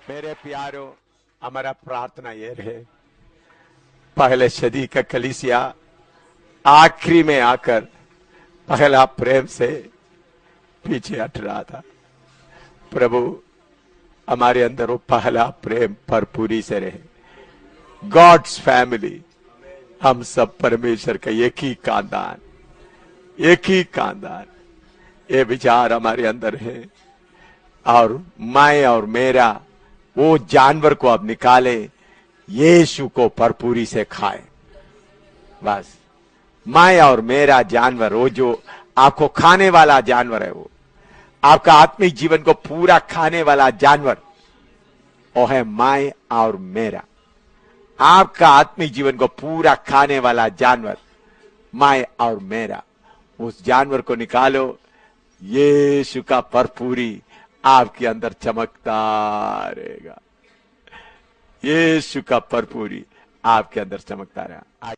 मेरे प्यारों, हमारा प्रार्थना ये रहे, पहले सदी का कलीसिया आखिरी में आकर पहला प्रेम से पीछे हट रहा था। प्रभु हमारे अंदर वो पहला प्रेम भरपूरी से रहे। गॉड्स फैमिली, हम सब परमेश्वर का एक ही खानदान, ये विचार हमारे अंदर है। और मैं और मेरा वो जानवर को अब निकाले, यीशु को भरपूरी से खाए। बस मैं और मेरा जानवर, वो जो आपको खाने वाला जानवर है, वो आपका आत्मिक जीवन को पूरा खाने वाला जानवर, वो है मैं और मेरा। आपका आत्मिक जीवन को पूरा खाने वाला जानवर मैं और मेरा, उस जानवर को निकालो, यीशु का भरपूरी आपके अंदर चमकता रहेगा। यीशु का भरपूरी आपके अंदर चमकता रहेगा।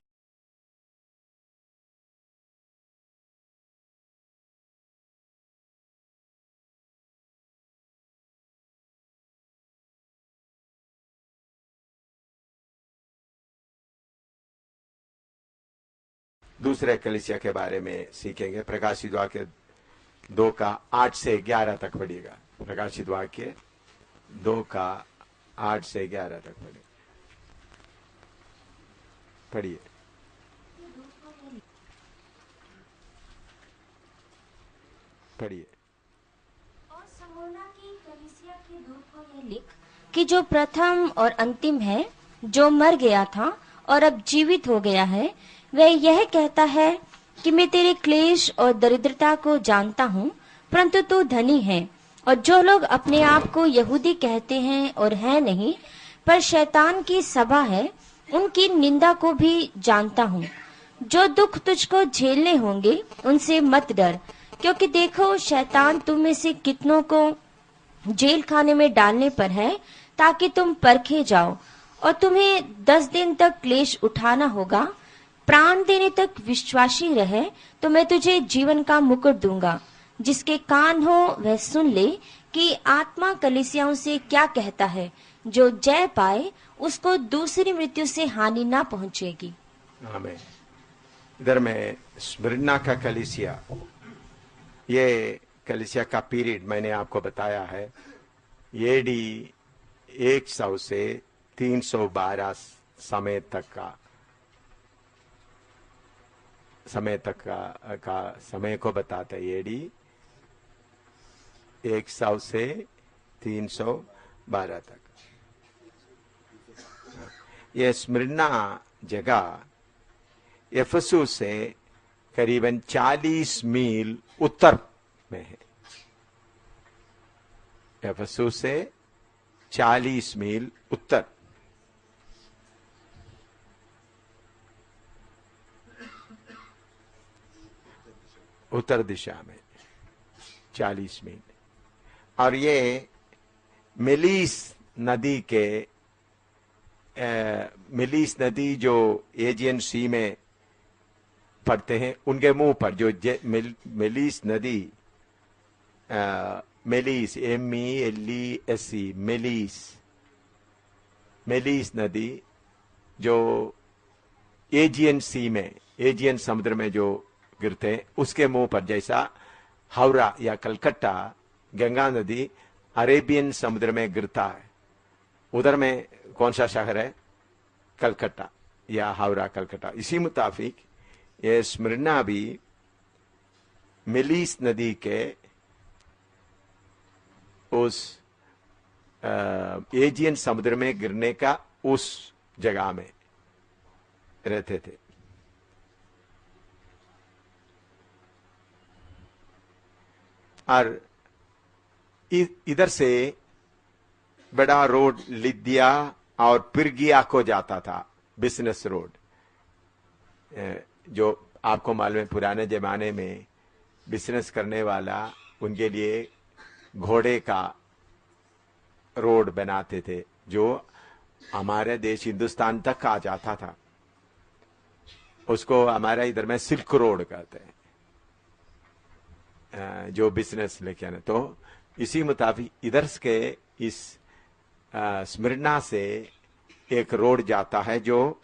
दूसरे कलीसिया के बारे में सीखेंगे। प्रकाशित वाक्य 2 का 8 से 11 तक पढ़िएगा। प्रकाशित वाक्य 2 का 8 से 11 तक पढ़िए। और समोना की कलीसिया के दूत को यह लिख कि जो प्रथम और अंतिम है, जो मर गया था और अब जीवित हो गया है, वह यह कहता है कि मैं तेरे क्लेश और दरिद्रता को जानता हूँ, परंतु तू धनी है, और जो लोग अपने आप को यहूदी कहते हैं और है नहीं, पर शैतान की सभा है, उनकी निंदा को भी जानता हूँ। जो दुख तुझको झेलने होंगे उनसे मत डर, क्योंकि देखो शैतान तुम में से कितनों को जेल खाने में डालने पर है, ताकि तुम परखे जाओ, और तुम्हें 10 दिन तक क्लेश उठाना होगा। प्राण देने तक विश्वासी रहे तो मैं तुझे जीवन का मुकुट दूंगा। जिसके कान हो वह सुन ले कि आत्मा कलीसियाओं से क्या कहता है। जो जय पाए उसको दूसरी मृत्यु से हानि ना पहुंचेगी। आमीन। इधर में स्मिर्ना का कलीसिया, ये कलीसिया का पीरियड मैंने आपको बताया है, एडी 100 से 312 समय तक का समय को बताता है। एडी 100 से 312 तक। यह स्मिर्ना जगह एफेसु से करीबन 40 मील उत्तर में है। एफेसु से 40 मील उत्तर दिशा में 40 मील। और ये मिलीस नदी जो एजियन सी में पड़ते हैं, उनके मुंह पर जो मिलीस नदी, मेलीस MELESE, मेलीस नदी जो एजियन सी में, एजियन समुद्र में जो गिरते हैं, उसके मुंह पर, जैसा हावड़ा या कलकत्ता गंगा नदी अरेबियन समुद्र में गिरता है, उधर में कौन सा शहर है? कलकत्ता या हावड़ा कलकत्ता। इसी मुताबिक ये स्मिर्ना भी मिलीस नदी के उस एजियन समुद्र में गिरने का उस जगह में रहते थे। और इधर से बड़ा रोड लिदिया और पिरगिया को जाता था, बिजनेस रोड, जो आपको मालूम है पुराने जमाने में बिजनेस करने वाला उनके लिए घोड़े का रोड बनाते थे, जो हमारे देश हिंदुस्तान तक आ जाता था। उसको हमारे इधर में सिल्क रोड कहते हैं, जो बिजनेस लेके आने। तो इसी मुताबिक इधर के इस स्मिर्ना से एक रोड जाता है जो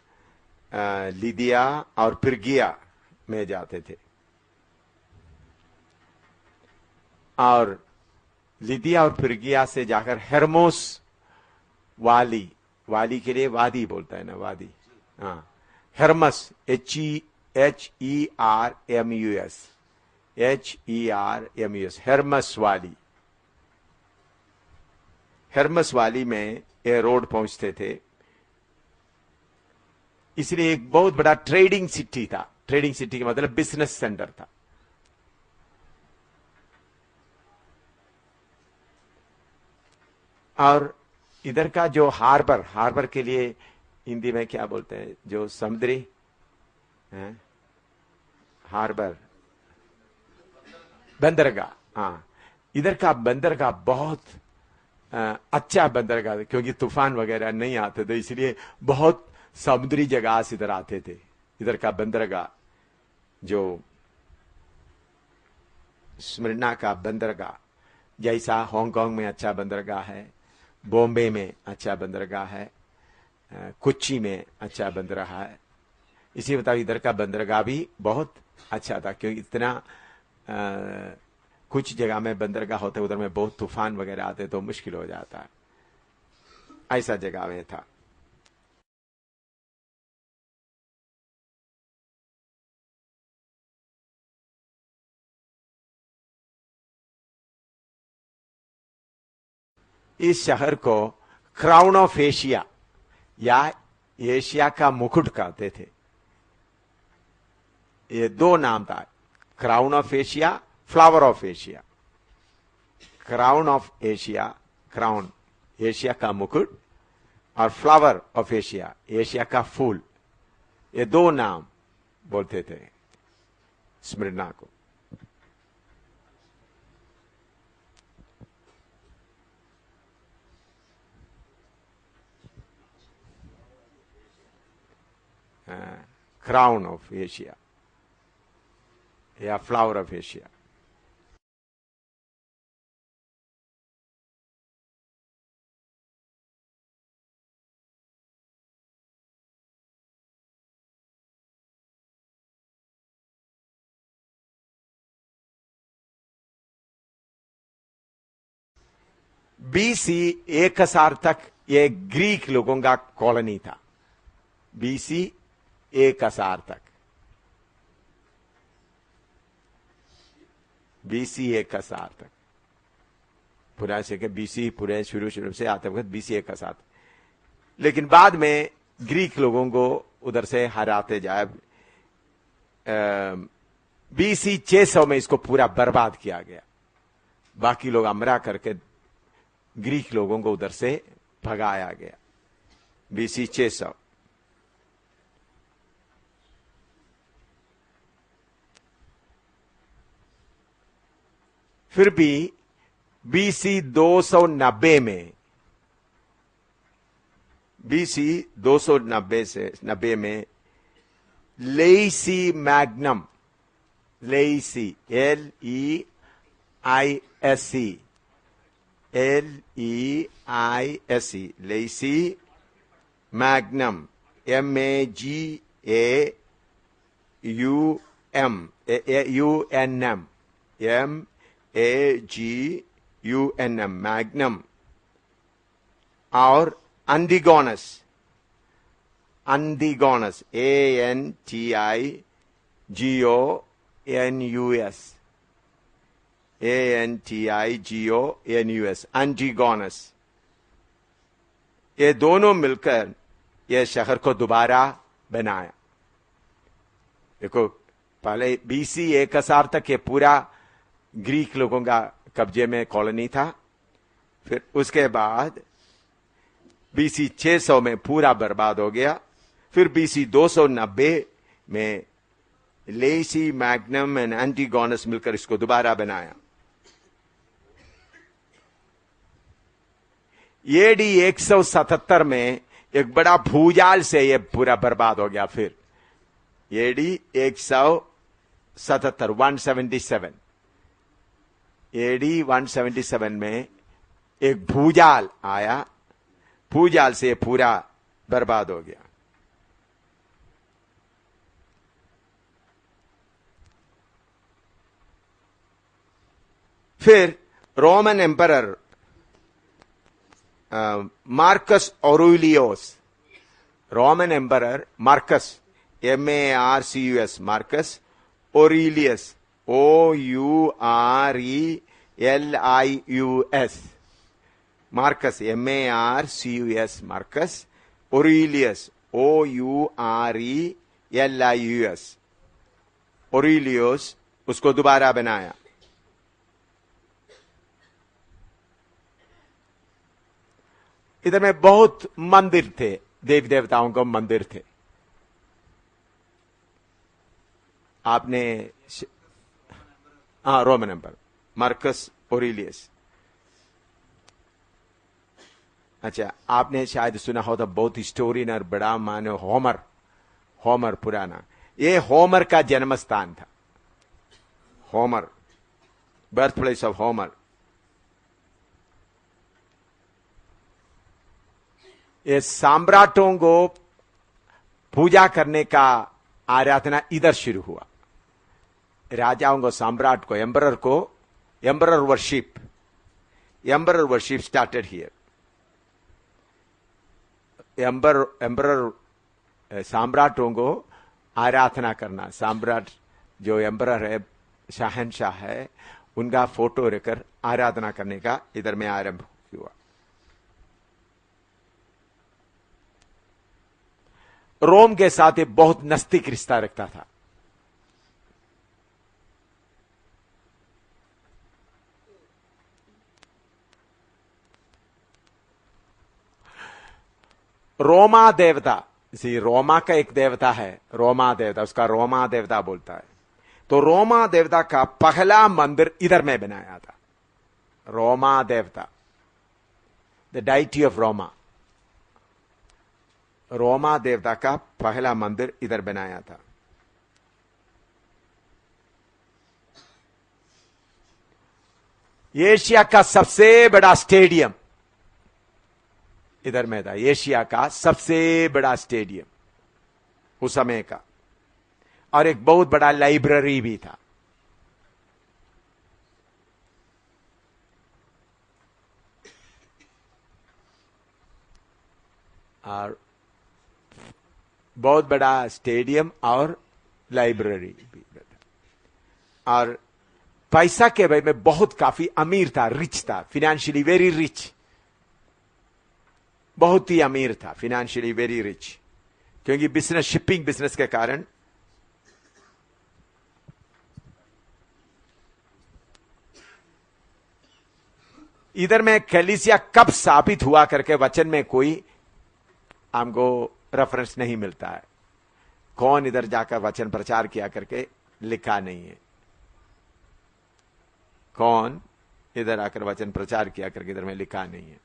लिदिया और पिरगिया में जाते थे, और लिदिया और पिरगिया से जाकर हेर्मोस वाली, वाली के लिए वादी बोलता है ना, वादी, हाँ, हेर्मस, HERMUS, हेर्मस वाली, हेर्मस वाली में ये रोड पहुंचते थे। इसलिए एक बहुत बड़ा ट्रेडिंग सिटी था। ट्रेडिंग सिटी का मतलब बिजनेस सेंटर था। और इधर का जो हार्बर, हार्बर के लिए हिंदी में क्या बोलते हैं, जो समुद्री हार्बर, बंदरगाह, हाँ, इधर का बंदरगाह बहुत अच्छा बंदरगाह, क्योंकि तूफान वगैरह नहीं आते थे, इसलिए बहुत समुद्री जगह से इधर आते थे। इधर का बंदरगाह, जो स्मिर्ना का बंदरगाह, जैसा हांगकांग में अच्छा बंदरगाह है, बॉम्बे में अच्छा बंदरगाह है, कोच्चि में अच्छा बंदरगाह है, इसी बताओ इधर का बंदरगाह भी बहुत अच्छा था, क्योंकि इतना कुछ जगह में बंदरगाह होते उधर में बहुत तूफान वगैरह आते तो मुश्किल हो जाता है, ऐसा जगह में था। इस शहर को क्राउन ऑफ एशिया या एशिया का मुकुट कहते थे। ये दो नाम था, crown of Asia, flower of Asia. Crown of Asia, crown, Asia का मुकुट, और फ्लावर ऑफ एशिया, एशिया का फूल। ये दो नाम बोलते थे स्मिर्ना को। क्राउन ऑफ एशिया या फ्लावर ऑफ एशिया। BC 1000 तक ये ग्रीक लोगों का कॉलोनी था। BC 1000 तक, BC 1000 तक, पूरा से BC पूरे शुरू से आते वक्त BC 1000। लेकिन बाद में ग्रीक लोगों को उधर से हराते जाए, BC 600 में इसको पूरा बर्बाद किया गया। बाकी लोग हमला करके ग्रीक लोगों को उधर से भगाया गया। BC 600। फिर भी BC 290 में, BC 290 में लेइसी मैग्नम, लेइसी, LEISE, LEISE, लेइसी मैग्नम, MAGUNM, मैग्नम, और अंटिगोनस, अंटिगोनस, ANTIGONUS, अंटिगोनस। ये दोनों मिलकर ये शहर को दोबारा बनाया। देखो, पहले BC 1000 तक ये पूरा ग्रीक लोगों का कब्जे में कॉलोनी था। फिर उसके बाद BC 600 में पूरा बर्बाद हो गया। फिर BC 290 में लेइसी, मैग्नम एंड एंटिगोनस मिलकर इसको दोबारा बनाया। AD 177 में एक बड़ा भूजाल से यह पूरा बर्बाद हो गया। फिर AD 177 AD 177 में एक भूजाल आया भूजाल से पूरा बर्बाद हो गया। फिर Roman emperor Marcus Aurelius, Roman emperor Marcus, MARCUS, Marcus Aurelius, OURELIUS, Marcus MARCUS, Marcus Aurelius, OURELIUS, Aurelius उसको दोबारा बनाया। इधर में बहुत मंदिर थे, देवी देवताओं के मंदिर थे। आपने रोमन एम्पर मार्कस ऑरेलियस, अच्छा आपने शायद सुना हो तो बहुत हिस्टोरियन और बड़ा मानो होमर पुराना, ये होमर का जन्म स्थान था। Homer, birth place of Homer. ये सम्राटों को पूजा करने का आराधना इधर शुरू हुआ। राजाओं को, सम्राट को, emperor worship started here. Emperor सम्राटों को आराधना करना, सम्राट जो एम्परर है, शहंशाह है, उनका फोटो रखकर आराधना करने का इधर में आरंभ हुआ। रोम के साथ ये बहुत नजदीक रिश्ता रखता था। रोमा देवता, रोमा का एक देवता है, रोमा देवता, उसका रोमा देवता बोलता है। तो रोमा देवता का पहला मंदिर इधर में बनाया था। रोमा देवता, the deity of Roma, Roma देवता का पहला मंदिर इधर बनाया था। एशिया का सबसे बड़ा स्टेडियम इधर में था। एशिया का सबसे बड़ा स्टेडियम उस समय का, और एक बहुत बड़ा लाइब्रेरी भी था। और बहुत बड़ा स्टेडियम और लाइब्रेरी भी था। और पैसा के भाई में बहुत काफी अमीर था, रिच था, फिनेंशियली वेरी रिच, बहुत ही अमीर था, फिनेंशियली वेरी रिच, क्योंकि बिजनेस, शिपिंग बिजनेस के कारण। इधर में कलीसिया कब स्थापित हुआ करके वचन में कोई हमको रेफरेंस नहीं मिलता है। कौन इधर जाकर वचन प्रचार किया करके लिखा नहीं है। कौन इधर आकर वचन प्रचार किया करके इधर में लिखा नहीं है।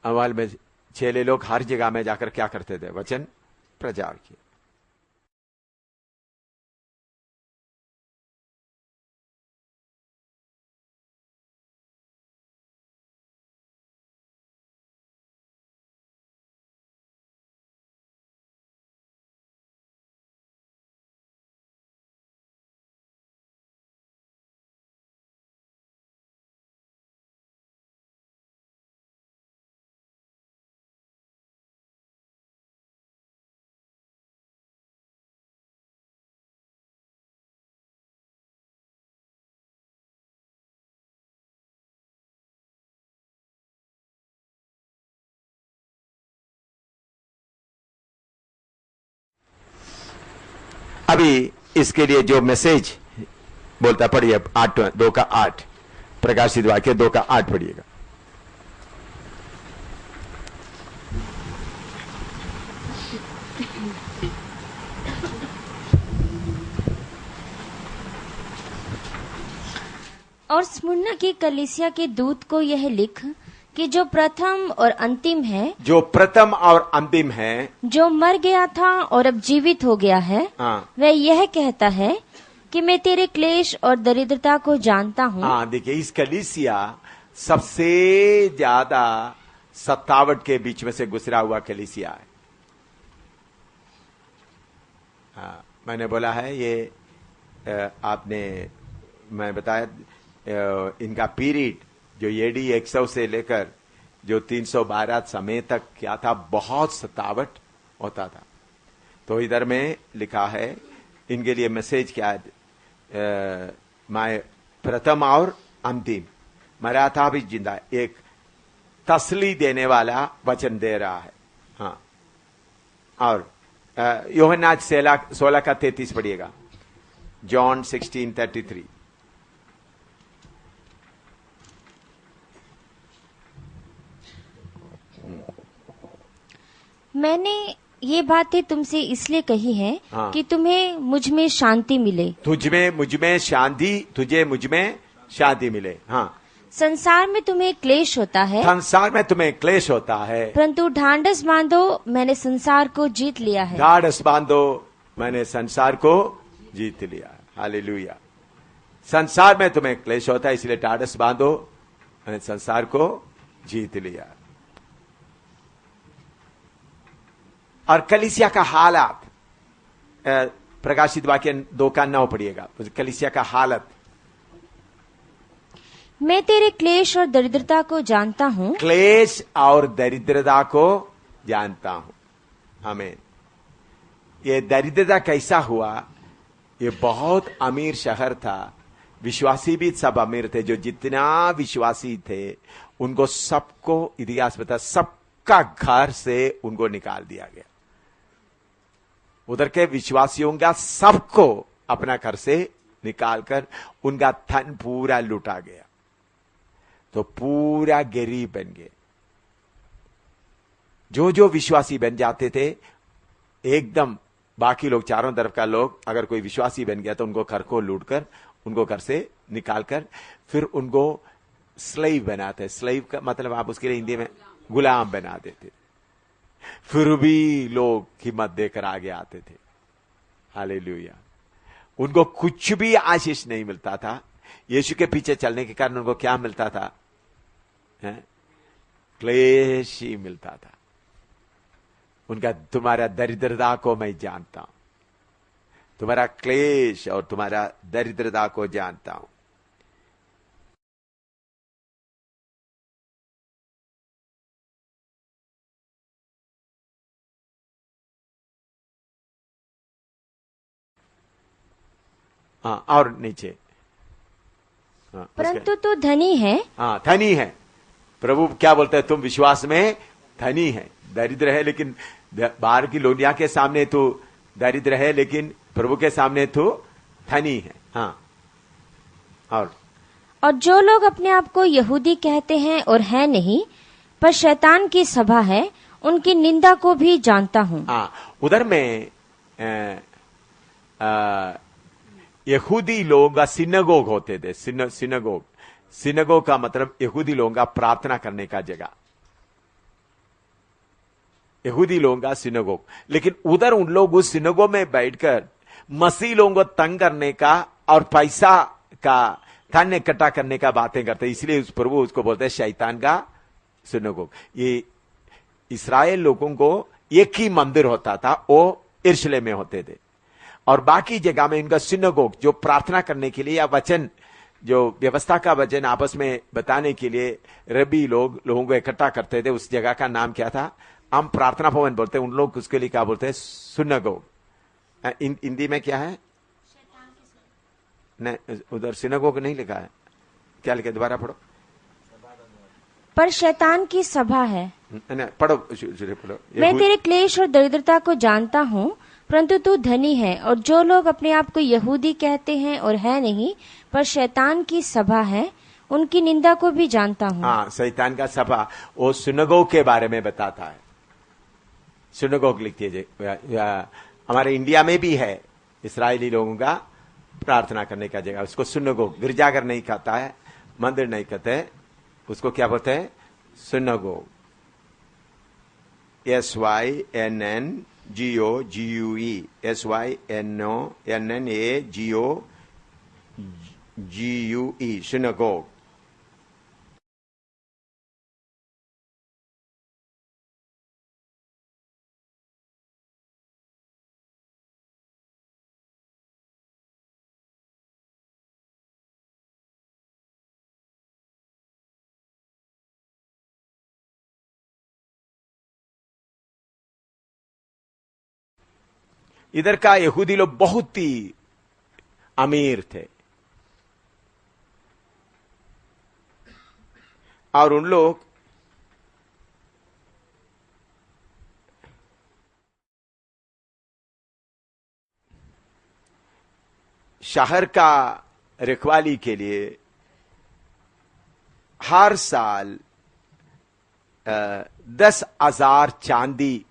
अवाल में चेले लोग हर जगह में जाकर क्या करते थे? वचन प्रचार किया। अभी इसके लिए जो मैसेज बोलता पढ़िए, 2:8 प्रकाशित वाक्य 2:8 पढ़िएगा। और स्मुरना की कलीसिया के दूत को यह लिख कि जो प्रथम और अंतिम है, जो प्रथम और अंतिम है, जो मर गया था और अब जीवित हो गया है, वह यह कहता है कि मैं तेरे क्लेश और दरिद्रता को जानता हूँ। देखिए, इस कलीसिया सबसे ज्यादा सत्तावट के बीच में से गुजरा हुआ कलीसिया है। हाँ, मैंने बोला है ये मैं बताया इनका पीरियड जो एडी 100 से लेकर जो 312 समय तक क्या था, बहुत सतावट होता था। तो इधर में लिखा है इनके लिए मैसेज क्या है, मैं प्रथम और अंतिम, मरा था भी जिंदा, एक तसली देने वाला वचन दे रहा है। हाँ, और यूहन्ना 16:33 पढ़िएगा, जॉन 16:33। मैंने ये बातें तुमसे इसलिए कही है हाँ। कि तुम्हें मुझ में शांति मिले। तुझे मुझ में शांति मिले। हाँ, संसार में तुम्हें क्लेश होता है, संसार में तुम्हें क्लेश होता है, परंतु ढांढस बांधो, मैंने संसार को जीत लिया है। ढाढ़स बांधो, मैंने संसार को जीत लिया। हालेलुया। संसार में तुम्हें क्लेश होता है, इसलिए ढाढ़स बांधो, मैंने संसार को जीत लिया। और कलीसिया का हालात, प्रकाशित वाक्य 2:9 पढ़िएगा। कलीसिया का हालत, मैं तेरे क्लेश और दरिद्रता को जानता हूँ। क्लेश और दरिद्रता को जानता हूं। आमीन। ये दरिद्रता कैसा हुआ? ये बहुत अमीर शहर था, विश्वासी भी सब अमीर थे, जो जितना विश्वासी थे उनको सबको, इतिहास बता, सबका घर से उनको निकाल दिया गया। उधर के विश्वासियों का सबको अपना घर से निकालकर उनका धन पूरा लूटा गया, तो पूरा गरीब बन गए। जो जो विश्वासी बन जाते थे एकदम, बाकी लोग चारों तरफ का लोग, अगर कोई विश्वासी बन गया तो उनको घर को लूटकर, उनको घर से निकालकर फिर उनको स्लेव बनाते। स्लेव का मतलब आप उसके लिए हिंदी में गुलाम बना देते। फिर भी लोग हिम्मत देकर आगे आते थे। हालेलुया। उनको कुछ भी आशीष नहीं मिलता था। यीशु के पीछे चलने के कारण उनको क्या मिलता था? क्लेश ही मिलता था। उनका, तुम्हारा दरिद्रता को मैं जानता हूं, तुम्हारा क्लेश और तुम्हारा दरिद्रता को जानता हूं। हाँ, और नीचे, हाँ, परंतु तू धनी है। हाँ, धनी है। प्रभु क्या बोलते हैं? तुम विश्वास में धनी है। दरिद्र है लेकिन बाहर की लोनिया के सामने तू दरिद्र है, लेकिन प्रभु के सामने तू धनी है। हाँ, और जो लोग अपने आप को यहूदी कहते हैं और है नहीं, पर शैतान की सभा है, उनकी निंदा को भी जानता हूँ। हाँ, उधर में यहूदी लोगों का सिनगोग होते थे। सिनगोग का मतलब यहूदी लोगों का प्रार्थना करने का जगह, यहूदी लोगों का सिनगोग। लेकिन उधर उन लोग उस सिनगोग में बैठकर मसीह लोगों को तंग करने का और पैसा का धन इकट्ठा करने का बातें करते, इसलिए उस प्रभु उसको बोलते हैं शैतान का सिनगोग। ये इस्राएल लोगों को एक ही मंदिर होता था, वो यरूशलेम में होते थे, और बाकी जगह में इनका सिनगोग, जो प्रार्थना करने के लिए या वचन, जो व्यवस्था का वचन आपस में बताने के लिए रबी लोगों को इकट्ठा करते थे। उस जगह का नाम क्या था? हम प्रार्थना भवन बोलते हैं, उन लोग उसके लिए क्या बोलते हैं? सिनगोग। हिंदी में क्या है? नहीं, उधर सिनगोग नहीं लिखा है। क्या लिखा? दोबारा पढ़ो। पर शैतान की सभा है। पढ़ो, पढ़ो। मैं तेरे क्लेश और दरिद्रता को जानता हूँ, परंतु तू धनी है। और जो लोग अपने आप को यहूदी कहते हैं और है नहीं, पर शैतान की सभा है, उनकी निंदा को भी जानता हूँ। हाँ, शैतान का सभा, वो सिनगोग के बारे में बताता है। सिनगोग लिख दीजिए। हमारे इंडिया में भी है इस्राएली लोगों का प्रार्थना करने का जगह, उसको सिनगोग। गिरजाघर नहीं कहता है, मंदिर नहीं कहते, उसको क्या बोलते हैं? सिनगोग। SYNNGOGUE, SYNNAGOGUE, सिनगोग। इधर का यहूदी लोग बहुत ही अमीर थे और उन लोग शहर का रखवाली के लिए हर साल 10,000 चांदी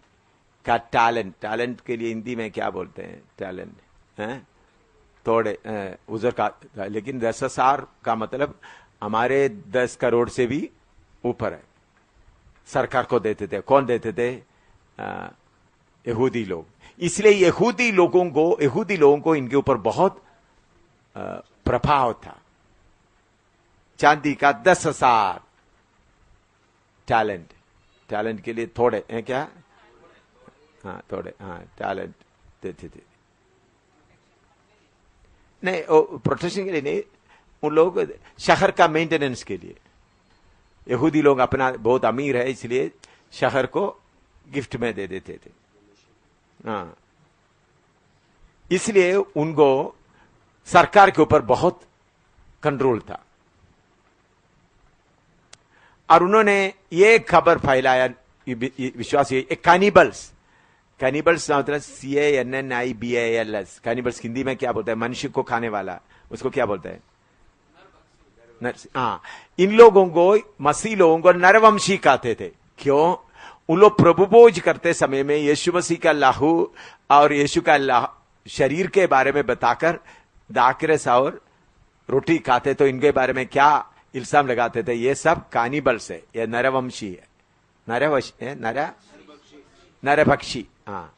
का टैलेंट के लिए हिंदी में क्या बोलते हैं? टैलेंट है थोड़े उधर का, लेकिन 10,000 का मतलब हमारे 10 करोड़ से भी ऊपर है। सरकार को देते थे। कौन देते थे? यहूदी लोग। इसलिए यहूदी लोगों को इनके ऊपर बहुत प्रभाव था। चांदी का 10,000 टैलेंट के लिए थोड़े हैं क्या? हाँ थोड़े, हाँ टैलेंट देते थे। नहीं प्रोटेक्शन के लिए नहीं, उन लोग शहर का मेंटेनेंस के लिए। यहूदी लोग अपना बहुत अमीर है इसलिए शहर को गिफ्ट में दे देते थे। हाँ इसलिए उनको सरकार के ऊपर बहुत कंट्रोल था और उन्होंने ये खबर फैलाया, विश्वास ये कैनिबल्स मतलब CANNIBALS। कैनिबल्स हिंदी में क्या बोलते हैं? मनुष्य को खाने वाला, उसको क्या बोलते हैं? हाँ, इन लोगों को, मसीह लोगों को नरवंशी कहते थे। क्यों? उन लोग प्रभु भोज करते समय में यीशु मसीह का लहू और यीशु का शरीर के बारे में बताकर दाकरस और रोटी खाते, तो इनके बारे में क्या इल्जाम लगाते थे? ये सब कैनिबल्स है, ये नरवंशी है, नरभक्षी। हाँ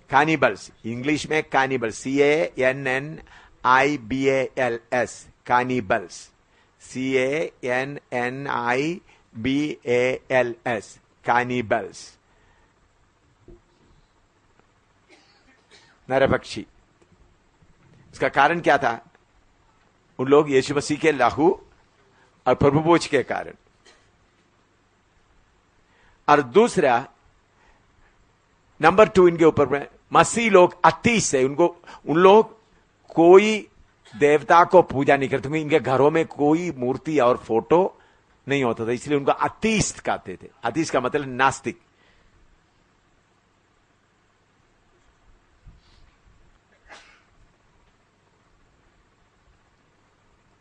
कैनिबल्स, इंग्लिश में cannibals, CANNIBALS, cannibals, CANNIBALS, cannibals, नरभक्षी। इसका कारण क्या था? उन लोग यीशु मसीह के लहू और प्रभु भोज के कारण। और दूसरा नंबर 2, इनके ऊपर में मसीह लोग अतीस है। उन लोग कोई देवता को पूजा नहीं करते, इनके घरों में कोई मूर्ति और फोटो नहीं होता था, इसलिए उनको अतीस्त कहते थे। अतीस्त का मतलब नास्तिक।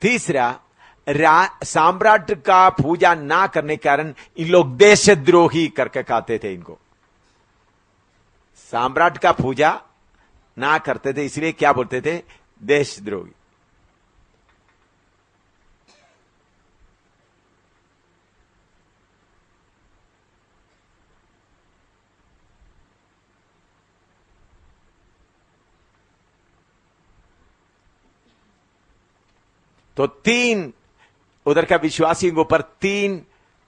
तीसरा, सम्राट का पूजा ना करने के कारण इन लोग देशद्रोही करके कहते थे। इनको सम्राट का पूजा ना करते थे, इसलिए क्या बोलते थे? देशद्रोही। तो 3 उधर का विश्वासियों के ऊपर 3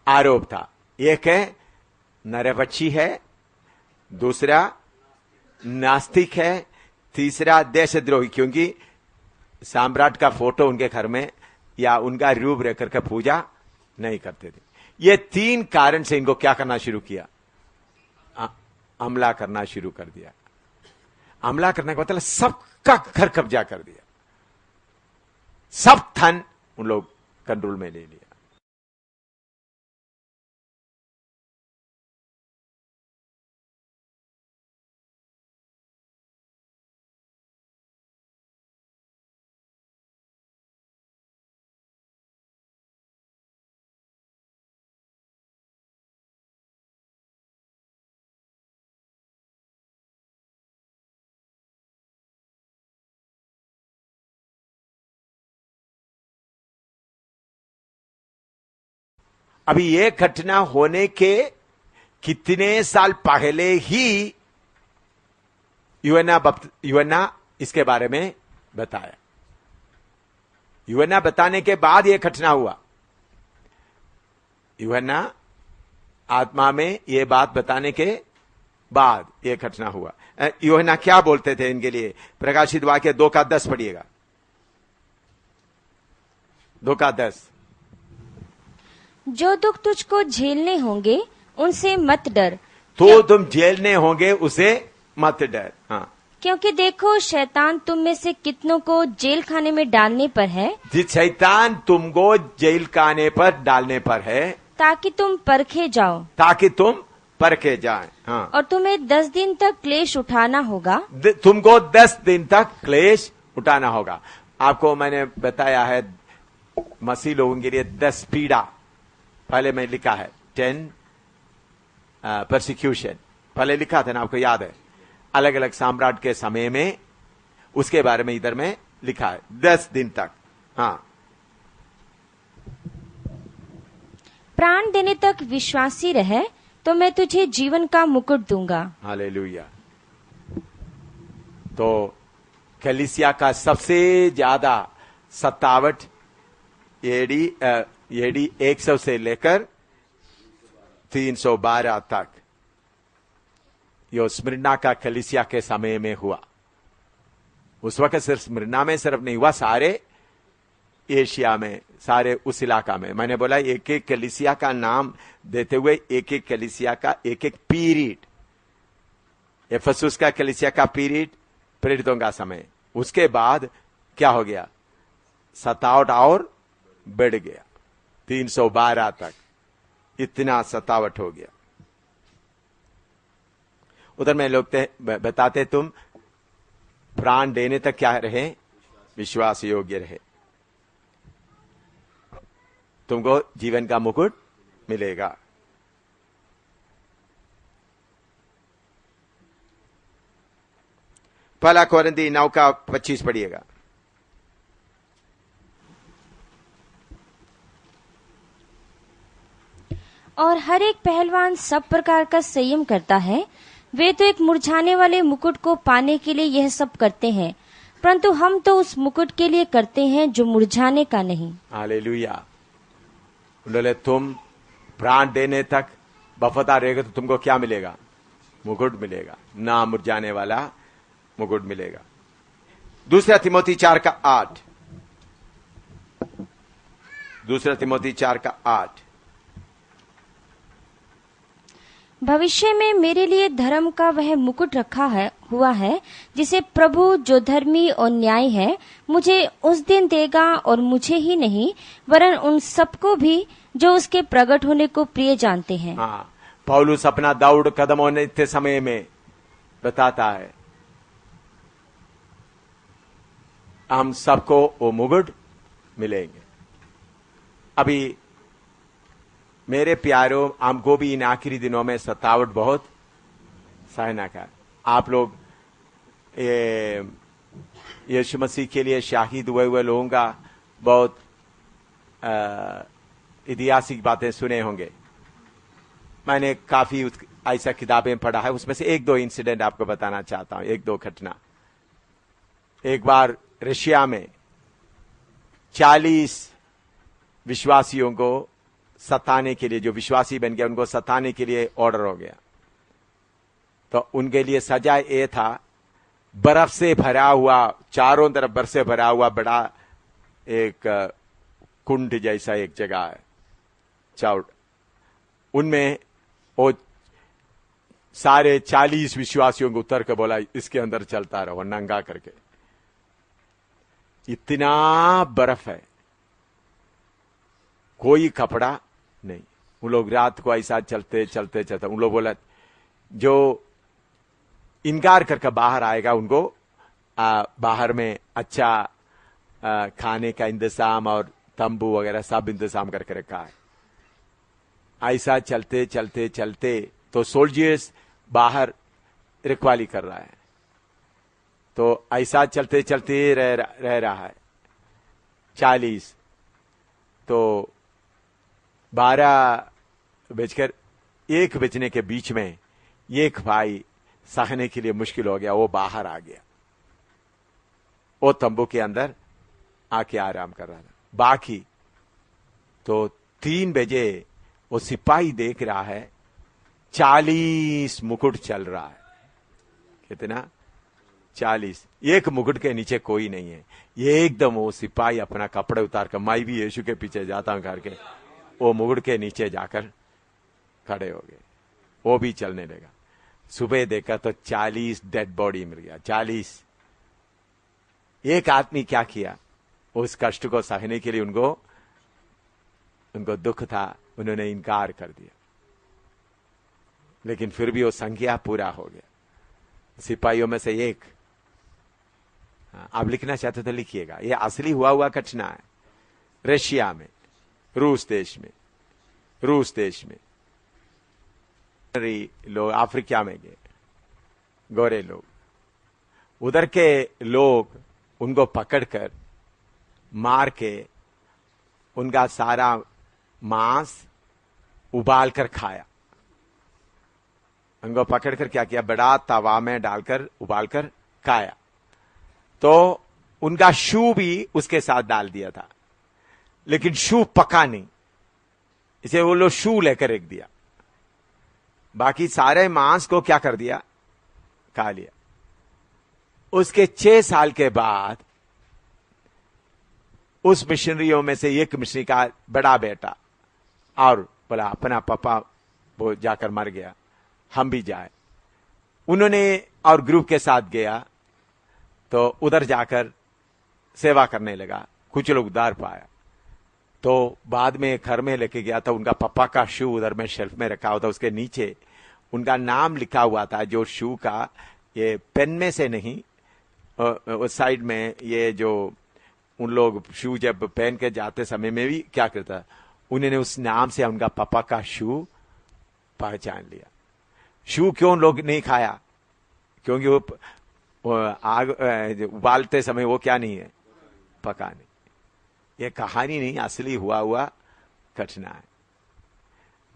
आरोप था। एक है नरभक्षी है, दूसरा नास्तिक है, तीसरा देशद्रोही, क्योंकि सम्राट का फोटो उनके घर में या उनका रूप रख करके पूजा नहीं करते थे। ये 3 कारण से इनको क्या करना शुरू किया? हमला करना शुरू कर दिया। हमला करने का मतलब सबका घर कब्जा कर दिया, सब धन उन लोग कंट्रोल में ले लिया। अभी ये घटना होने के कितने साल पहले ही यूहन्ना इसके बारे में बताया। यूहन्ना बताने के बाद यह घटना हुआ। यूहन्ना आत्मा में यह बात बताने के बाद यह घटना हुआ। यूहन्ना क्या बोलते थे इनके लिए? प्रकाशित वाक्य 2:10 पढ़िएगा। 2:10। जो दुख तुझको झेलने होंगे उनसे मत डर। तो तुम झेलने होंगे उसे मत डर। हाँ क्योंकि देखो शैतान तुम में से कितनों को जेल खाने में डालने पर है, जिस शैतान तुमको जेल खाने पर डालने पर है, ताकि तुम परखे जाओ, ताकि तुम परखे जाए। हाँ, और तुम्हें 10 दिन तक क्लेश उठाना होगा। तुमको 10 दिन तक क्लेश उठाना होगा। आपको मैंने बताया है मसीह लोगों के लिए 10 पीड़ा, पहले मैं लिखा है 10 परसिक्यूशन, पहले लिखा था ना, आपको याद है, अलग अलग सम्राट के समय में, उसके बारे में इधर में लिखा है 10 दिन तक। हाँ, प्राण देने तक विश्वासी रहे तो मैं तुझे जीवन का मुकुट दूंगा। हालेलुया। तो कलीसिया का सबसे ज्यादा सतावट एडी 100 से लेकर 312 तक यो स्मिर्ना का कलीसिया के समय में हुआ। उस वक्त सिर्फ स्मिर्ना में सिर्फ नहीं हुआ, सारे एशिया में, सारे उस इलाका में। मैंने बोला एक एक कलीसिया का नाम देते हुए एक एक कलीसिया का एक एक पीरियड, एफेसुस का कलीसिया का पीरियड, प्रेरितों का समय, उसके बाद क्या हो गया, सतावट और बढ़ गया 312 तक, इतना सतावट हो गया। उधर में लोग बताते तुम प्राण देने तक क्या रहे, विश्वास योग्य रहे, तुमको जीवन का मुकुट मिलेगा। पहला कोरिन्थी 9 का 25 पढ़िएगा। और हर एक पहलवान सब प्रकार का संयम करता है। वे तो एक मुरझाने वाले मुकुट को पाने के लिए यह सब करते हैं, परंतु हम तो उस मुकुट के लिए करते हैं जो मुरझाने का नहीं। हालेलुया। बोले तुम प्राण देने तक वफादार रहेगा तो तुमको क्या मिलेगा, मुकुट मिलेगा, ना मुरझाने वाला मुकुट मिलेगा। दूसरा तिमोथी 4 का 8, दूसरा तिमोथी 4 का 8। भविष्य में मेरे लिए धर्म का वह मुकुट रखा हुआ है, जिसे प्रभु जो धर्मी और न्याय है मुझे उस दिन देगा, और मुझे ही नहीं वरन उन सबको भी जो उसके प्रकट होने को प्रिय जानते हैं। हाँ, पौलुस अपना दौड़ कदम होने के समय में बताता है, हम सबको वो मुकुट मिलेंगे। अभी मेरे प्यारों, हमको भी इन आखिरी दिनों में सतावट बहुत सहना का। आप लोग यीशु मसीह के लिए शहीद हुए लोगों का बहुत ऐतिहासिक बातें सुने होंगे। मैंने काफी ऐसा किताबें पढ़ा है, उसमें से एक दो इंसिडेंट आपको बताना चाहता हूं, एक दो घटना। एक बार रशिया में 40 विश्वासियों को सताने के लिए, जो विश्वासी बन गया उनको सताने के लिए ऑर्डर हो गया। तो उनके लिए सजा ये था, बर्फ से भरा हुआ, चारों तरफ बर्फ से भरा हुआ बड़ा एक कुंड जैसा एक जगह है, चाउड, उनमें वो सारे 40 विश्वासियों को उतर के बोला इसके अंदर चलता रहो नंगा करके। इतना बर्फ है, कोई कपड़ा नहीं। उन लोग रात को ऐसा चलते चलते चलते, उन लोग बोला जो इनकार करके बाहर आएगा उनको बाहर में अच्छा खाने का इंतजाम और तंबू वगैरह सब इंतजाम करके रखा है। ऐसा चलते चलते चलते तो सोल्जर्स बाहर रखवाली कर रहा है, तो ऐसा चलते चलते रह रहा है 40। तो 12:01 बजने के बीच में एक भाई सहने के लिए मुश्किल हो गया, वो बाहर आ गया, वो तंबू के अंदर आके आराम कर रहा था। बाकी तो 3 बजे वो सिपाही देख रहा है 40 मुकुट चल रहा है। कितना? 40। एक मुकुट के नीचे कोई नहीं है। ये एकदम वो सिपाही अपना कपड़े उतार कर, मैं भी यीशु के पीछे जाता हूं करके, वो मुकुट के नीचे जाकर खड़े हो गए, वो भी चलने लगा। सुबह देखा तो 40 डेड बॉडी मिल गया। 40। एक आदमी क्या किया, उस कष्ट को सहने के लिए उनको दुख था, उन्होंने इनकार कर दिया, लेकिन फिर भी वो संख्या पूरा हो गया। सिपाहियों में से एक, आप लिखना चाहते तो लिखिएगा, ये असली हुआ घटना है। रशिया में, रूस देश में लोग अफ्रीका में गए, गोरे लोग, उधर के लोग उनको पकड़कर मार के उनका सारा मांस उबाल कर खाया। उनको पकड़कर क्या किया, बड़ा तवा में डालकर उबाल कर खाया। तो उनका शू भी उसके साथ डाल दिया था, लेकिन शू पका नहीं, इसे वो लोग शू लेकर रख दिया। बाकी सारे मांस को क्या कर दिया, खा लिया। उसके 6 साल के बाद उस मिशनरियों में से एक मिशनरी का बड़ा बेटा और बोला अपना पापा वो जाकर मर गया, हम भी जाए। उन्होंने और ग्रुप के साथ गया तो उधर जाकर सेवा करने लगा, कुछ लोग उधार पाया। तो बाद में घर में लेके गया तो उनका पापा का शू उधर में शेल्फ में रखा हुआ था, उसके नीचे उनका नाम लिखा हुआ था। जो शू का ये पेन में से नहीं, उस साइड में ये जो उन लोग शू जब पहन के जाते समय में भी क्या करता, उन्होंने उस नाम से उनका पापा का शू पहचान लिया। शू क्यों लोग नहीं खाया, क्योंकि वो आग उबालते समय वो क्या नहीं है, पका नहीं। ये कहानी नहीं, असली हुआ घटना है।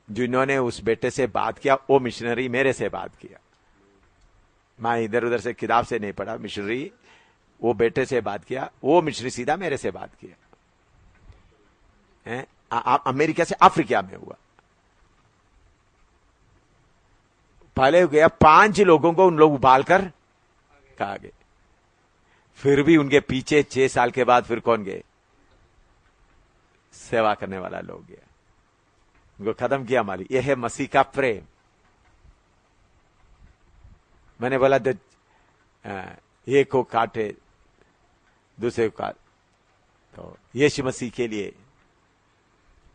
जिन्होंने उस बेटे से बात किया वो मिशनरी मेरे से बात किया, मैं इधर उधर से किताब से नहीं पढ़ा। मिशनरी वो बेटे से बात किया, वो मिशनरी सीधा मेरे से बात किया। अमेरिका से अफ्रीका में हुआ। पहले गया 5 लोगों को उन लोग उबाल कर खा गए। फिर भी उनके पीछे 6 साल के बाद फिर कौन गए, सेवा करने वाला लोग गया, उनको खत्म किया माली। यह है मसीह का प्रेम। मैंने बोला एक को काटे दूसरे को काट, तो यीशु मसीह के लिए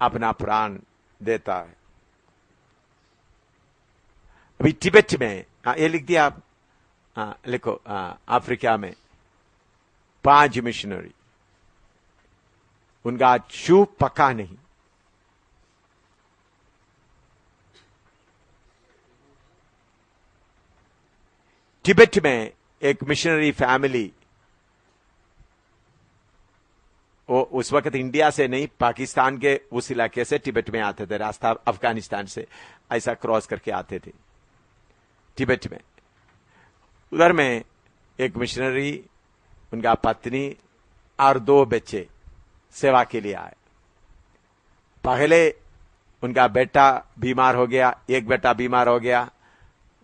अपना प्राण देता है। अभी तिब्बत में, ये लिख दिया आप, लिखो, अफ्रीका में 5 मिशनरी, उनका शू पका नहीं। तिब्बत में एक मिशनरी फैमिली, वो उस वक्त इंडिया से नहीं, पाकिस्तान के उस इलाके से तिब्बत में आते थे, रास्ता अफगानिस्तान से ऐसा क्रॉस करके आते थे तिब्बत में। उधर में एक मिशनरी, उनका पत्नी और 2 बच्चे सेवा के लिए आए। पहले उनका बेटा बीमार हो गया, एक बेटा बीमार हो गया,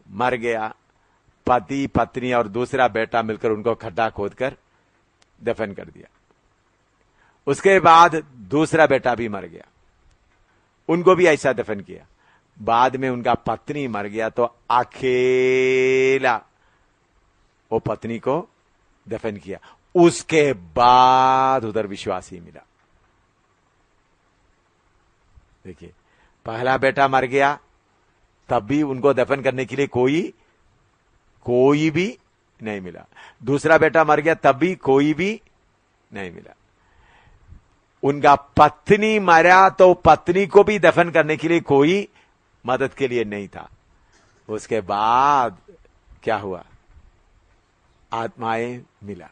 मर गया। पति पत्नी और दूसरा बेटा मिलकर उनको खड्डा खोदकर दफन कर दिया। उसके बाद दूसरा बेटा भी मर गया, उनको भी ऐसा दफन किया। बाद में उनका पत्नी मर गया तो अकेला वो पत्नी को दफन किया। उसके बाद उधर विश्वासी मिला। देखिए, पहला बेटा मर गया तब भी उनको दफन करने के लिए कोई भी नहीं मिला। दूसरा बेटा मर गया तब भी कोई भी नहीं मिला। उनका पत्नी मरा तो पत्नी को भी दफन करने के लिए कोई मदद के लिए नहीं था। उसके बाद क्या हुआ, आत्माएं मिला।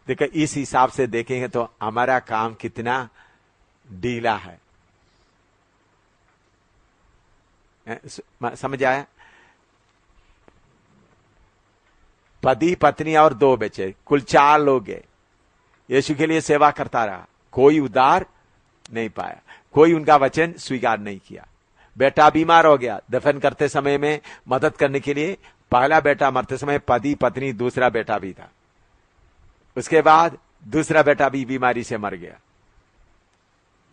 देखो, इस हिसाब से देखेंगे तो हमारा काम कितना ढीला है। समझ आया? पति पत्नी और 2 बच्चे, कुल 4 लोग गए। यीशु के लिए सेवा करता रहा, कोई उद्धार नहीं पाया, कोई उनका वचन स्वीकार नहीं किया। बेटा बीमार हो गया, दफन करते समय में मदद करने के लिए पहला बेटा मरते समय पति पत्नी दूसरा बेटा भी था। उसके बाद दूसरा बेटा भी बीमारी से मर गया।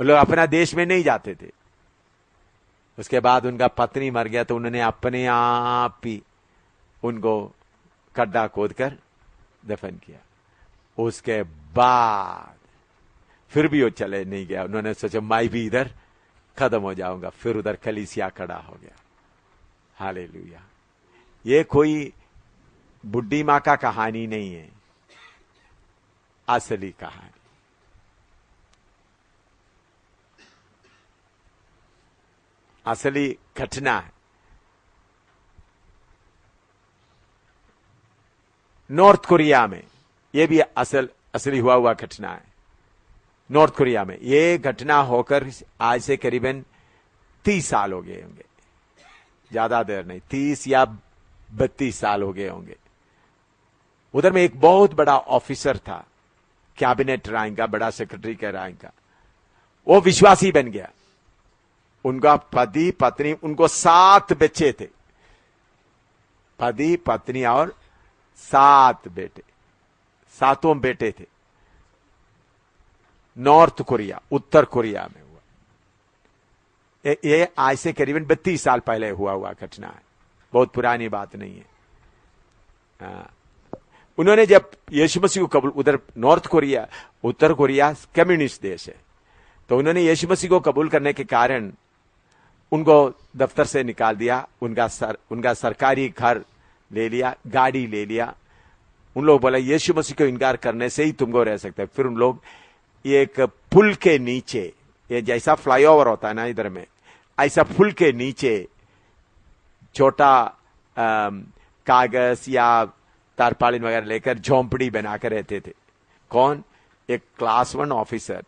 लोग अपना देश में नहीं जाते थे। उसके बाद उनका पत्नी मर गया तो उन्होंने अपने आप ही उनको गड्ढा खोदकर दफन किया। उसके बाद फिर भी वो चले नहीं गया। उन्होंने सोचा मैं भी इधर खत्म हो जाऊंगा। फिर उधर कलीसिया खड़ा हो गया। हालेलुया। ये कोई बुड्ढी मां का कहानी नहीं है, असली कहानी। असली घटना है। नॉर्थ कोरिया में यह भी असली हुआ घटना है। नॉर्थ कोरिया में यह घटना होकर आज से करीबन 30 साल हो गए होंगे, ज्यादा देर नहीं, 30 या 32 साल हो गए होंगे। उधर में एक बहुत बड़ा ऑफिसर था, कैबिनेट रैंक का, बड़ा सेक्रेटरी का रैंक का। वो विश्वासी बन गया। उनका पति पत्नी, उनको 7 बच्चे थे, पति पत्नी और 7 बेटे, 7 बेटे थे। नॉर्थ कोरिया, उत्तर कोरिया में हुआ। ये आज से करीबन 32 साल पहले हुआ घटना है, बहुत पुरानी बात नहीं है। उन्होंने जब यीशु मसीह को कबूल, उधर नॉर्थ कोरिया, उत्तर कोरिया कम्युनिस्ट देश है, तो उन्होंने यीशु मसीह को कबूल करने के कारण उनको दफ्तर से निकाल दिया। उनका सरकारी घर ले लिया, गाड़ी ले लिया। उन लोग बोला यीशु मसीह को इनकार करने से ही तुमको रह सकता है। फिर उन लोग एक पुल के नीचे, ये जैसा फ्लाईओवर होता है ना इधर में, ऐसा पुल के नीचे छोटा कागज या तारपालिन वगैरह लेकर झोंपड़ी बनाकर रहते थे। कौन? एक क्लास 1 ऑफिसर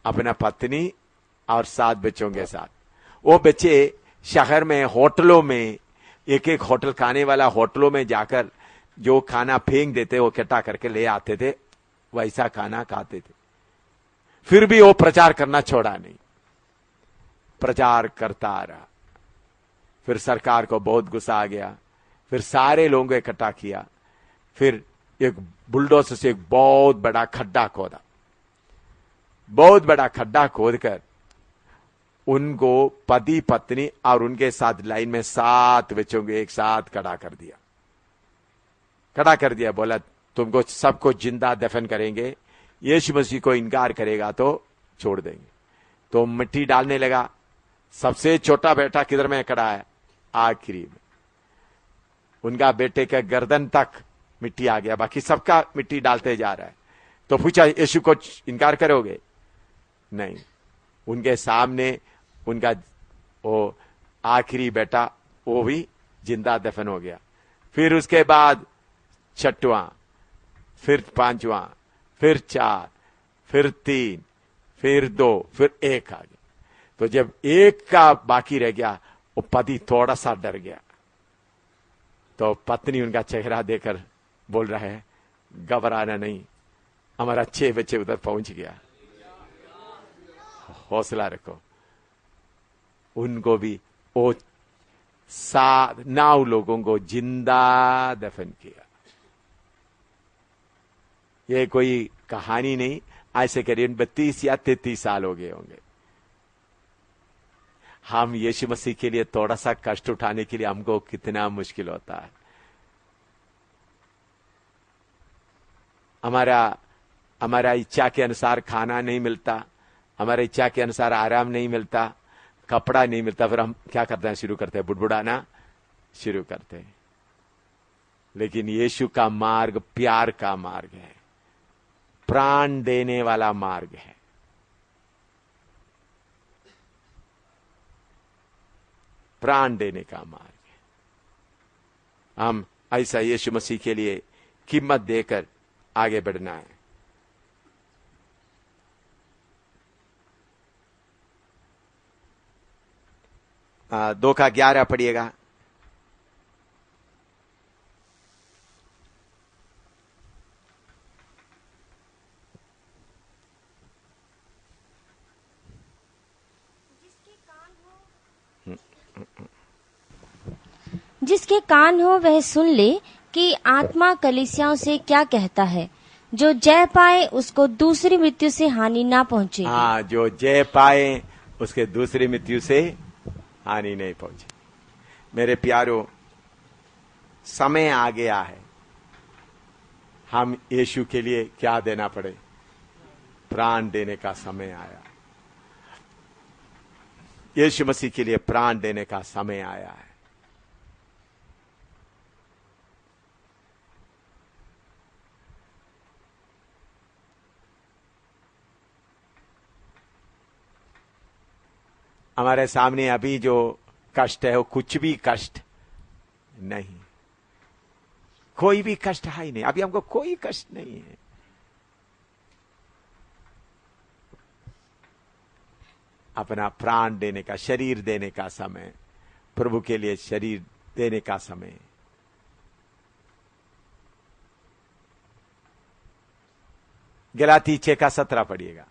अपना पत्नी और 7 बच्चों के साथ। वो बच्चे शहर में होटलों में, एक एक होटल, खाने वाला होटलों में जाकर जो खाना फेंक देते वो इकट्ठा करके ले आते थे, वैसा खाना खाते थे। फिर भी वो प्रचार करना छोड़ा नहीं, प्रचार करता रहा। फिर सरकार को बहुत गुस्सा आ गया। फिर सारे लोगों को इकट्ठा किया। फिर एक बुलडोजर से एक बहुत बड़ा खड्डा खोदा। बहुत बड़ा खड्डा खोदकर उनको पति पत्नी और उनके साथ लाइन में 7 बच्चों को एक साथ खड़ा कर दिया। खड़ा कर दिया, बोला तुमको सबको जिंदा दफन करेंगे, यीशु मसीह को इनकार करेगा तो छोड़ देंगे। तो मिट्टी डालने लगा। सबसे छोटा बेटा किधर में खड़ा है? आखिरी में। उनका बेटे का गर्दन तक मिट्टी आ गया, बाकी सबका मिट्टी डालते जा रहा है। तो पूछा यीशु को इनकार करोगे? नहीं। उनके सामने उनका वो आखिरी बेटा, वो भी जिंदा दफन हो गया। फिर उसके बाद 6वां, फिर 5वां, फिर 4, फिर 3, फिर 2, फिर 1 आ गया। तो जब 1 का बाकी रह गया, वो पति थोड़ा सा डर गया। तो पत्नी उनका चेहरा देखकर बोल रहा है, घबराना नहीं, हमारा 6 बच्चे उधर पहुंच गया, हौसला रखो। उनको भी वो 9 लोगों को जिंदा दफन किया। ये कोई कहानी नहीं, ऐसे करीब 32 या 33 साल हो गए होंगे। हम यीशु मसीह के लिए थोड़ा सा कष्ट उठाने के लिए हमको कितना मुश्किल होता है। हमारा इच्छा के अनुसार खाना नहीं मिलता, हमारे इच्छा के अनुसार आराम नहीं मिलता, कपड़ा नहीं मिलता। फिर हम क्या करते हैं? शुरू करते हैं बुड़बुड़ाना शुरू करते हैं। लेकिन यीशु का मार्ग प्यार का मार्ग है, प्राण देने वाला मार्ग है। प्राण देने का मार्ग है। हम ऐसा यीशु मसीह के लिए कीमत देकर आगे बढ़ना है। दो का 11 पढ़िएगा। जिसके कान हो वह सुन ले कि आत्मा कलीसियाओं से क्या कहता है। जो जय पाए उसको दूसरी मृत्यु से हानि ना पहुंचे। हाँ, जो जय पाए उसके दूसरी मृत्यु से हानि नहीं पहुंचे। मेरे प्यारो, समय आ गया है। हम यीशु के लिए क्या देना पड़े? प्राण देने का समय आया। यीशु मसीह के लिए प्राण देने का समय आया है। हमारे सामने अभी जो कष्ट है वो कुछ भी कष्ट नहीं, कोई भी कष्ट है ही नहीं। अभी हमको कोई कष्ट नहीं है। अपना प्राण देने का, शरीर देने का समय, प्रभु के लिए शरीर देने का समय। गलाती 6:17 पढ़िएगा।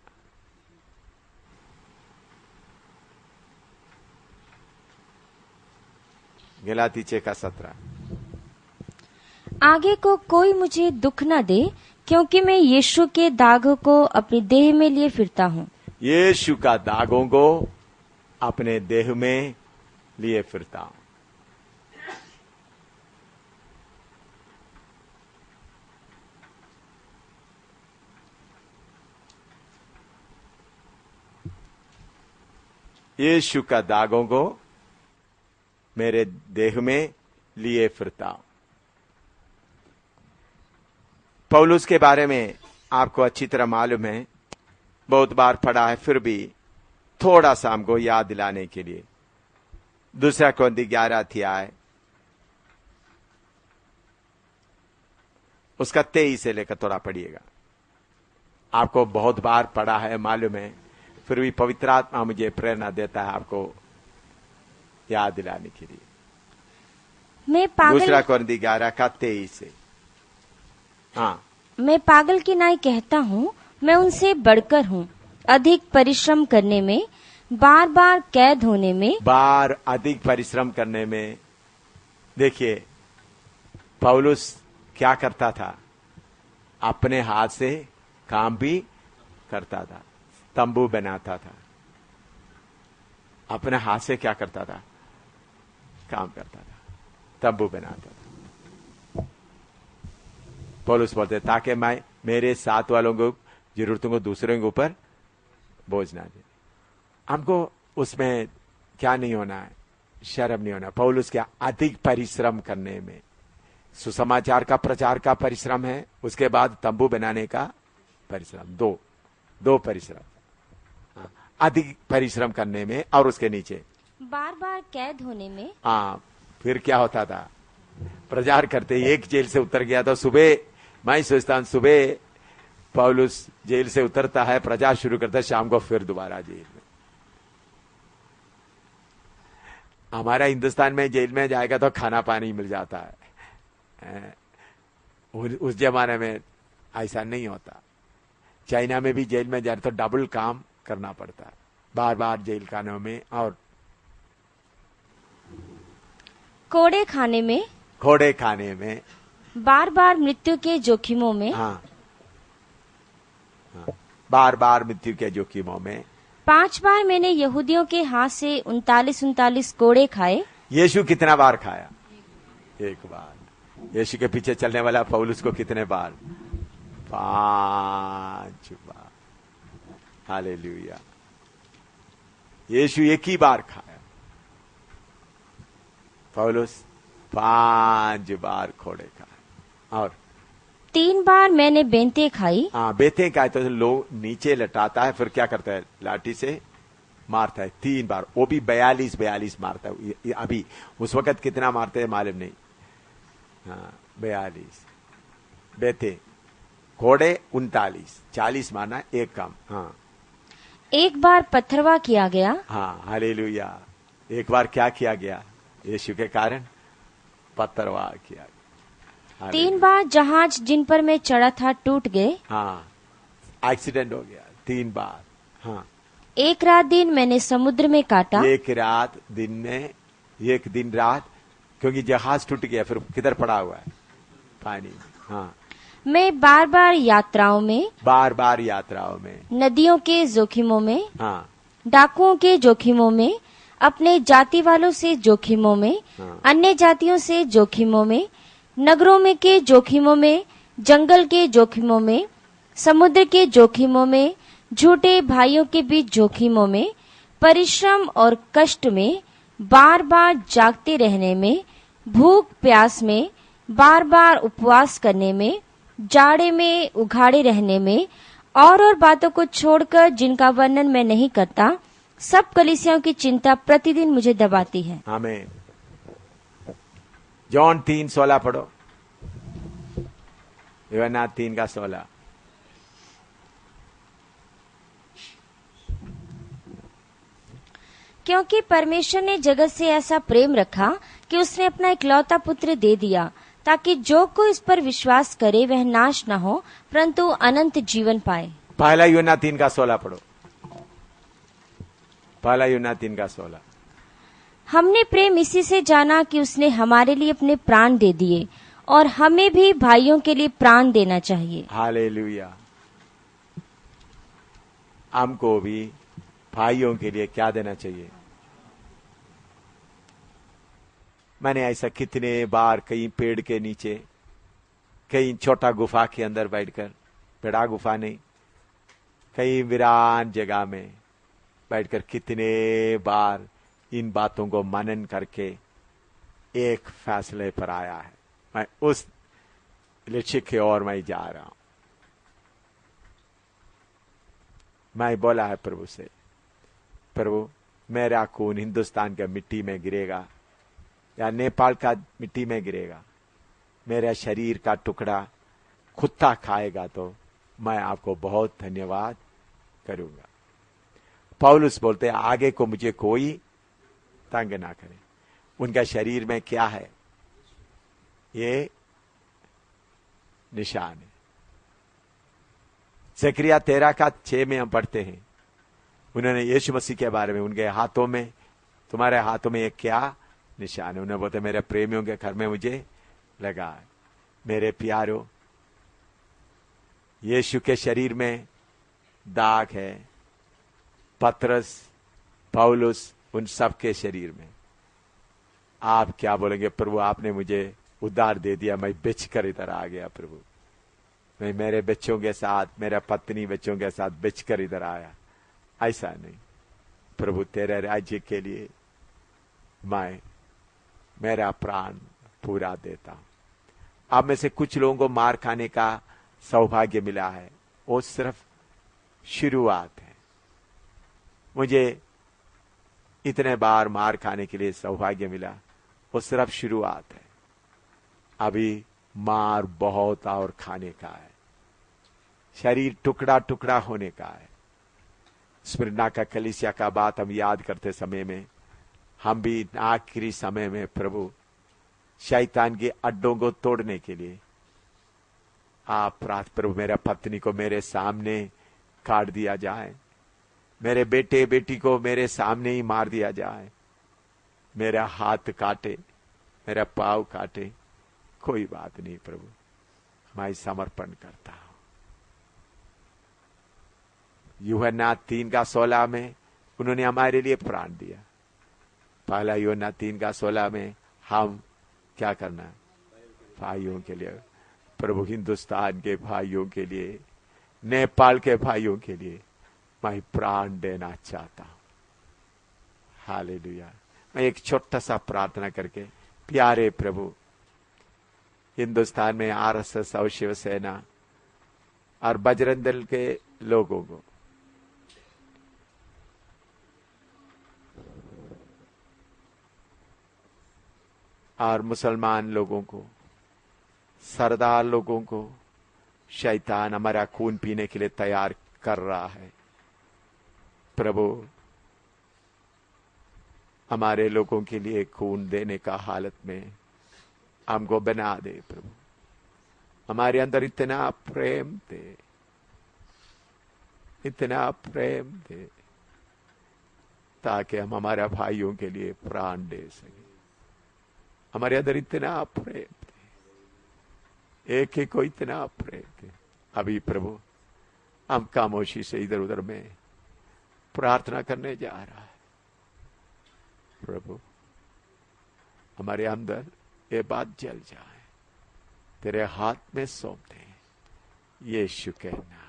गलाती 6:17। आगे को कोई मुझे दुख न दे, क्योंकि मैं यीशु के दागों को अपनी देह में लिए फिरता हूँ। यीशु का दागों को अपने देह में लिए फिरता हूं। यीशु का दागों को मेरे देह में लिए फिरता हूं। पौलुस के बारे में आपको अच्छी तरह मालूम है, बहुत बार पढ़ा है, फिर भी थोड़ा सा हमको याद दिलाने के लिए 2 कोरिन्थी 11 अध्याय उसका 23 से लेकर थोड़ा पढ़िएगा। आपको बहुत बार पढ़ा है, मालूम है, फिर भी पवित्र आत्मा मुझे प्रेरणा देता है आपको याद दिलाने के लिए। मैं पागल 2 कोरिन्थी 11 का 23 से। हाँ, मैं पागल की नाई कहता हूँ, मैं उनसे बढ़कर हूँ। अधिक परिश्रम करने में, बार बार कैद होने में, अधिक परिश्रम करने में। देखिए पौलुस क्या करता था? अपने हाथ से काम भी करता था, तंबू बनाता था, अपने हाथ से क्या करता था? काम करता था, तंबू बनाता था। पौलुस बोलते ताकि मैं मेरे साथ वालों को जरूरतों को दूसरों के ऊपर बोझ ना दे। हमको उसमें क्या नहीं होना है? शर्म नहीं होना। पौलुस क्या अधिक परिश्रम करने में, सुसमाचार का प्रचार का परिश्रम है, उसके बाद तंबू बनाने का परिश्रम, दो परिश्रम। अधिक परिश्रम करने में और उसके नीचे बार बार कैद होने में। फिर क्या होता था? प्रचार करते एक जेल से उतर गया तो सुबह, मैं सोचता हूं सुबह पौलुस जेल से उतरता है, प्रचार शुरू करता है, शाम को फिर दोबारा जेल में। हमारा हिंदुस्तान में जेल में जाएगा तो खाना पानी मिल जाता है, उस जमाने में ऐसा नहीं होता। चाइना में भी जेल में जाए तो डबल काम करना पड़ता है, बार बार जेल खानों में। और कोड़े खाने में, बार बार मृत्यु के जोखिमों में। बार बार मृत्यु के जोखिमों में। 5 बार मैंने यहूदियों के हाथ से 39 कोड़े खाए। यीशु कितना बार खाया? एक बार। यीशु के पीछे चलने वाला पौलुस को कितने बार? 5 बार। हालेलुया। यीशु एक ही बार खाया, पौलुस 5 बार कोड़े खाए। और 3 बार मैंने बेंते खाई। बेंते खाए तो लोग नीचे लटाता है, फिर क्या करता है? लाठी से मारता है 3 बार, वो भी 42 मारता है। अभी उस वक्त कितना मारते हैं मालूम नहीं। 42 बेंते, कोड़े 39, 40 मारना एक काम। एक बार पत्थरवा किया गया। हालेलुया। एक बार क्या किया गया? यीशु के कारण पत्थरवा किया गया। 3 बार जहाज जिन पर मैं चढ़ा था टूट गए। एक्सीडेंट हो गया 3 बार। एक रात दिन मैंने समुद्र में काटा। एक दिन रात, क्योंकि जहाज टूट गया, फिर किधर पड़ा हुआ है? पानी। मैं बार बार यात्राओं में, नदियों के जोखिमों में, डाकुओं के जोखिमों में, अपने जाति वालों से जोखिमों में, अन्य जातियों से जोखिमों में, नगरों में के जोखिमों में, जंगल के जोखिमों में, समुद्र के जोखिमों में, झूठे भाइयों के बीच जोखिमों में, परिश्रम और कष्ट में, बार बार जागते रहने में, भूख प्यास में, बार बार उपवास करने में, जाड़े में उघाड़े रहने में, और बातों को छोड़कर जिनका वर्णन मैं नहीं करता, सब कलीसियाओं की चिंता प्रतिदिन मुझे दबाती है। आमीन। जॉन 3:16 पढ़ो। यूहन्ना 3:16। क्योंकि परमेश्वर ने जगत से ऐसा प्रेम रखा कि उसने अपना इकलौता पुत्र दे दिया, ताकि जो कोई इस पर विश्वास करे वह नाश न हो परंतु अनंत जीवन पाए। पहला यूहन्ना 3:16 पढ़ो। पहला यूहन्ना 3:16। हमने प्रेम इसी से जाना कि उसने हमारे लिए अपने प्राण दे दिए, और हमें भी भाइयों के लिए प्राण देना चाहिए। हालेलुया। हमको भी भाइयों के लिए क्या देना चाहिए? मैंने ऐसा कितने बार कहीं पेड़ के नीचे, कहीं छोटा गुफा के अंदर बैठकर, बड़ा गुफा नहीं, कहीं वीरान जगह में बैठकर कितने बार इन बातों को मनन करके एक फैसले पर आया है, मैं उस लक्ष्य की ओर मैं जा रहा हूं। मैं बोला है प्रभु से, प्रभु मेरा खून हिंदुस्तान के मिट्टी में गिरेगा या नेपाल का मिट्टी में गिरेगा, मेरा शरीर का टुकड़ा कुत्ता खाएगा तो मैं आपको बहुत धन्यवाद करूंगा। पौलुस बोलते आगे को मुझे कोई तंग ना करे। उनका शरीर में क्या है? ये निशान है। ज़करिया 13:6 में हम पढ़ते हैं, उन्होंने यीशु मसीह के बारे में, उनके हाथों में, तुम्हारे हाथों में ये क्या निशान है? उन्होंने बोलते मेरे प्रेमियों के घर में मुझे लगा है। मेरे प्यारो, यीशु के शरीर में दाग है, पतरस, पौलुस, उन सब के शरीर में। आप क्या बोलेंगे? प्रभु आपने मुझे उद्धार दे दिया, मैं बेच कर इधर आ गया प्रभु, मैं मेरे बच्चों के साथ, मेरा पत्नी बच्चों के साथ बेच कर इधर आया। ऐसा नहीं, प्रभु तेरे राज्य के लिए मैं मेरा प्राण पूरा देता हूं। अब में से कुछ लोगों को मार खाने का सौभाग्य मिला है, वो सिर्फ शुरुआत है। मुझे इतने बार मार खाने के लिए सौभाग्य मिला, वो सिर्फ शुरुआत है। अभी मार बहुत और खाने का है, शरीर टुकड़ा टुकड़ा होने का है। स्मिरना का कलीसिया का बात हम याद करते समय में, हम भी आखिरी समय में प्रभु शैतान के अड्डों को तोड़ने के लिए आप प्रार्थना, प्रभु मेरा पत्नी को मेरे सामने काट दिया जाए, मेरे बेटे बेटी को मेरे सामने ही मार दिया जाए, मेरा हाथ काटे, मेरा पाँव काटे, कोई बात नहीं प्रभु, मैं समर्पण करता हूं। यूहन्ना 3:16 में उन्होंने हमारे लिए प्राण दिया। पहला यूहन्ना 3:16 में हम क्या करना है? भाइयों के लिए, प्रभु हिंदुस्तान के भाइयों के लिए, नेपाल के भाइयों के लिए मैं प्राण देना चाहता हूं। हालेलुया। मैं एक छोटा सा प्रार्थना करके, प्यारे प्रभु, हिंदुस्तान में आरएसएस और शिवसेना और बजरंग दल के लोगों को, और मुसलमान लोगों को, सरदार लोगों को शैतान हमारा खून पीने के लिए तैयार कर रहा है। प्रभु हमारे लोगों के लिए खून देने का हालत में हमको बना दे प्रभु। हमारे अंदर इतना प्रेम दे, इतना प्रेम दे, ताकि हम हमारे भाइयों के लिए प्राण दे सके। हमारे अंदर इतना प्रेम दे, एक एक को इतना प्रेम दे। अभी प्रभु हम खामोशी से इधर उधर में प्रार्थना करने जा रहा है। प्रभु हमारे अंदर ये बात जल जाए, तेरे हाथ में सौंप दे, यीशु के नाम।